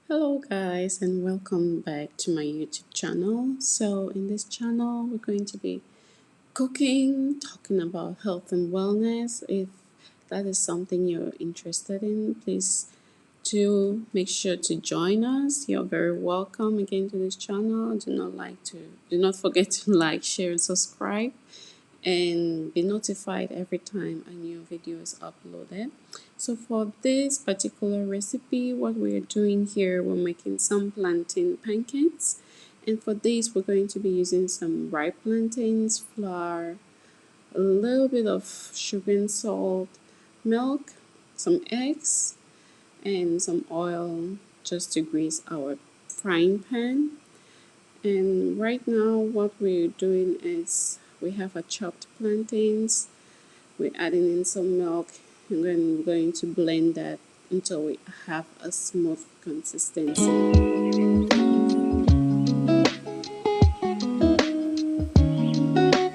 Hello guys and welcome back to my YouTube channel. So in this channel we're going to be cooking, talking about health and wellness. If that is something you're interested in, please do make sure to join us. You're very welcome again to this channel. Do not forget to like, share and subscribe and be notified every time a new video is uploaded. So for this particular recipe, what we're doing here, we're making some plantain pancakes. And for this, we're going to be using some ripe plantains, flour, a little bit of sugar and salt, milk, some eggs, and some oil just to grease our frying pan. And right now what we're doing is we have a chopped plantains. We're adding in some milk and then we're going to blend that until we have a smooth consistency.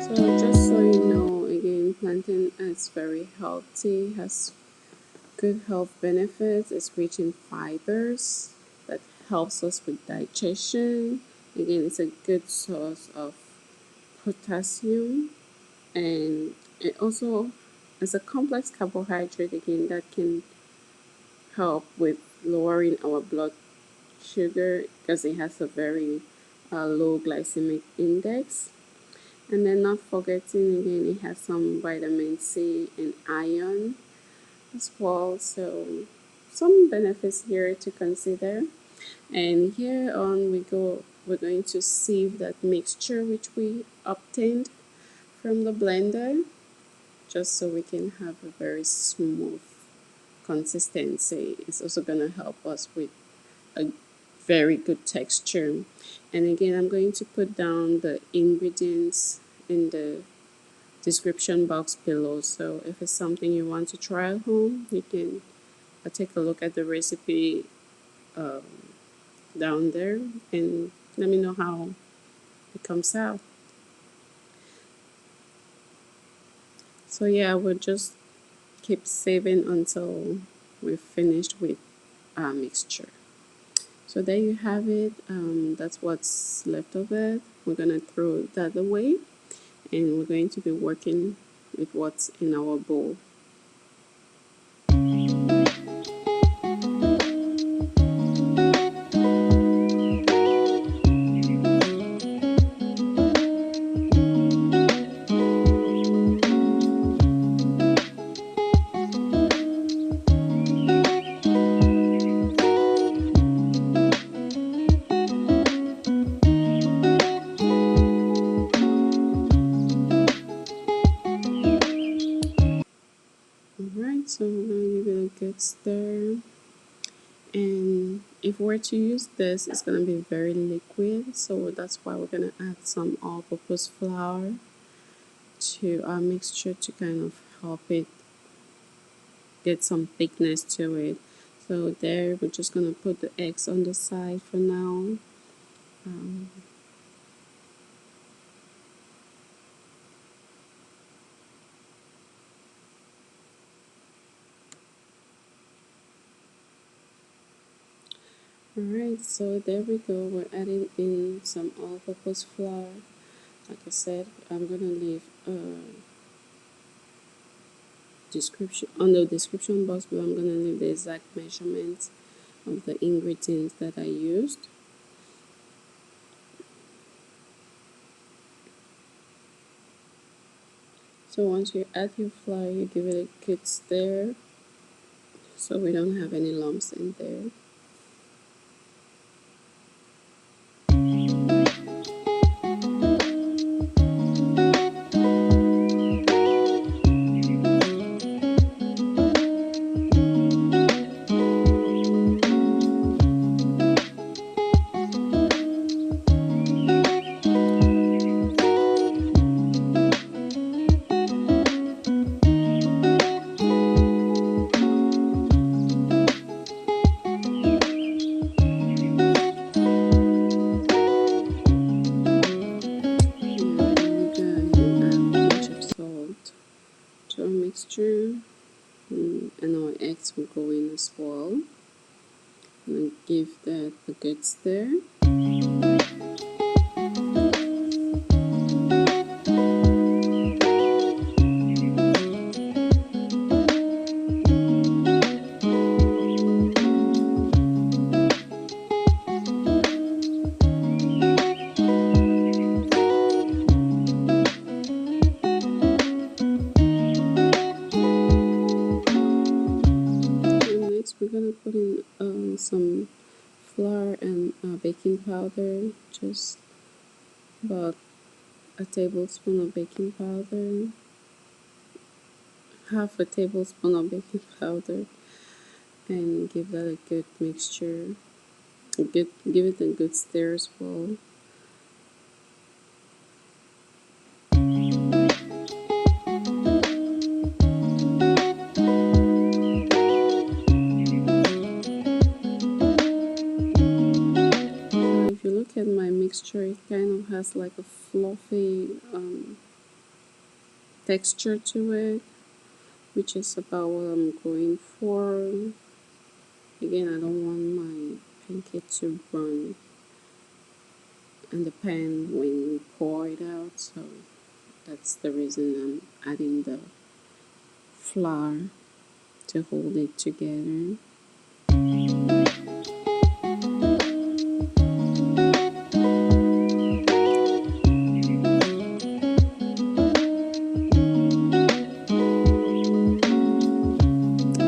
So just so you know, again, plantain is very healthy, has good health benefits. It's rich in fibers that helps us with digestion. Again, it's a good source of potassium, and it also is a complex carbohydrate again that can help with lowering our blood sugar because it has a very low glycemic index. And then not forgetting again, it has some vitamin C and iron as well. So some benefits here to consider. And here on we go, we're going to sieve that mixture which we obtained from the blender, just so we can have a very smooth consistency. It's also going to help us with a very good texture. And again, I'm going to put down the ingredients in the description box below. So if it's something you want to try at home, you can take a look at the recipe um, down there and let me know how it comes out. So yeah, we'll just keep saving until we're finished with our mixture. So there you have it. That's what's left of it. We're gonna throw that away and we're going to be working with what's in our bowl. Alright, so we're gonna give it a good stir. And if we're to use this, it's going to be very liquid, so that's why we're going to add some all-purpose flour to our mixture to kind of help it get some thickness to it. So there, we're just going to put the eggs on the side for now. Alright, so there we go. We're adding in some all-purpose flour. Like I said, I'm going to leave description on the description box below. I'm going to leave the exact measurements of the ingredients that I used. So once you add your flour, you give it a good stir so we don't have any lumps in there. give that a good stir. And next we're gonna put in some flour and baking powder, just about a tablespoon of baking powder, half a tablespoon of baking powder, and give that a good mixture. Give it a good stir as well. So if you look at my mixture, it kind of has like a fluffy texture to it, which is about what I'm going for. Again, I don't want my pancake to burn in the pan when you pour it out, so that's the reason I'm adding the flour to hold it together.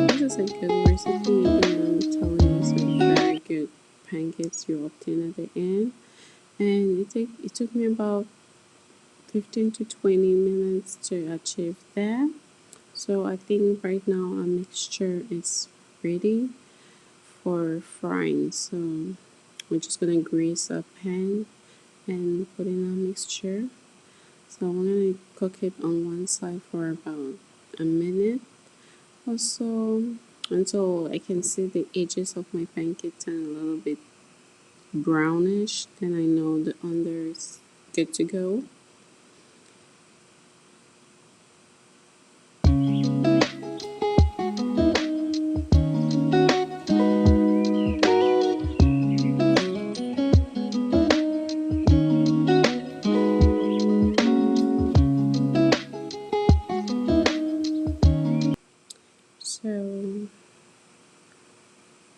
This is a good recipe, and I'm telling you some very good pancakes you obtain at the end. And it took me about 15 to 20 minutes to achieve that. So I think right now our mixture is ready for frying. So we're just gonna grease a pan and put in our mixture. So I'm gonna cook it on one side for about a minute or so until I can see the edges of my pancake turn a little bit brownish. Then I know the under is good to go. So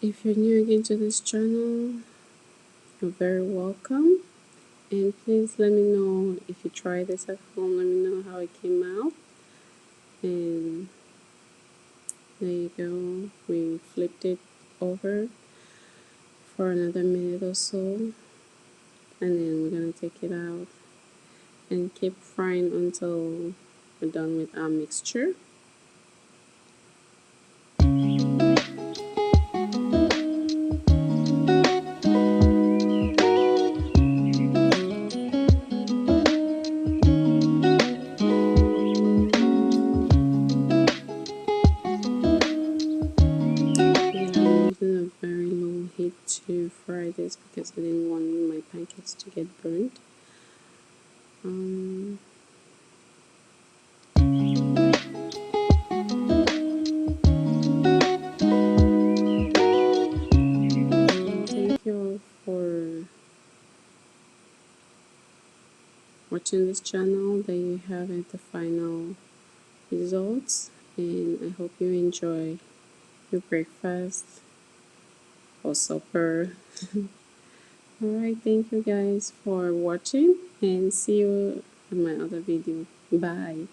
if you're new again to this channel, you're very welcome. And please let me know if you try this at home. Let me know how it came out. And there you go. We flipped it over for another minute or so. And then we're going to take it out and keep frying until we're done with our mixture. A very low heat to fry this because I didn't want my pancakes to get burnt. Thank you all for watching this channel. There you have it, the final results, and I hope you enjoy your breakfast or supper. Alright, thank you guys for watching, and see you in my other video. Bye.